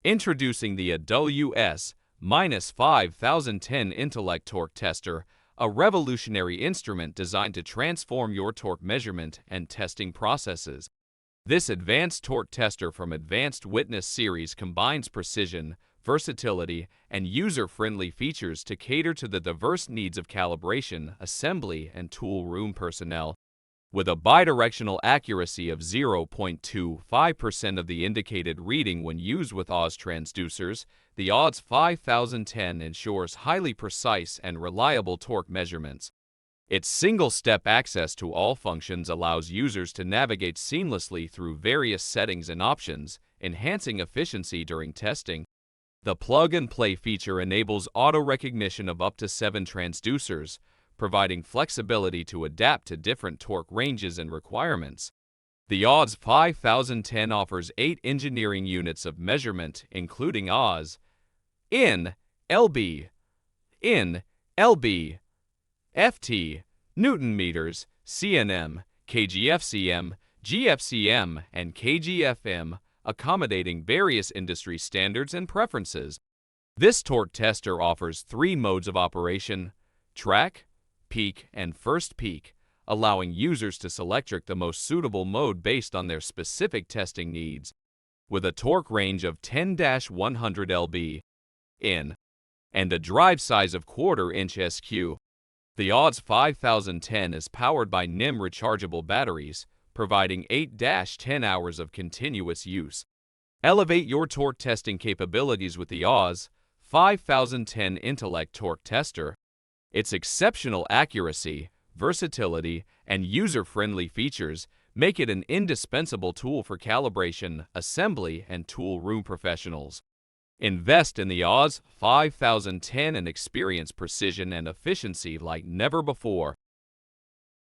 Introducing the AWS-5010 Intellect Torque Tester, a revolutionary instrument designed to transform your torque measurement and testing processes. This advanced torque tester from Advanced Witness series combines precision, versatility, and user-friendly features to cater to the diverse needs of calibration, assembly, and tool room personnel. With a bidirectional accuracy of 0.25% of the indicated reading when used with AWS transducers, the AWS-5010 ensures highly precise and reliable torque measurements. Its single-step access to all functions allows users to navigate seamlessly through various settings and options, enhancing efficiency during testing. The plug-and-play feature enables auto-recognition of up to 7 transducers, providing flexibility to adapt to different torque ranges and requirements. The AWS-5010 offers 8 engineering units of measurement, including AWS, in, LB, FT, Newton meters, CNM, KGFCM, GFCM, and KGFM, accommodating various industry standards and preferences. This torque tester offers 3 modes of operation: track, peak, and first peak, allowing users to select the most suitable mode based on their specific testing needs. With a torque range of 10-100 lb in and a drive size of 1/4 inch SQ, the AWS-5010 is powered by NIM rechargeable batteries, providing 8-10 hours of continuous use. Elevate your torque testing capabilities with the AWS-5010 Intellect Torque Tester. Its exceptional accuracy, versatility, and user-friendly features make it an indispensable tool for calibration, assembly, and tool room professionals. Invest in the AWS-5010 and experience precision and efficiency like never before.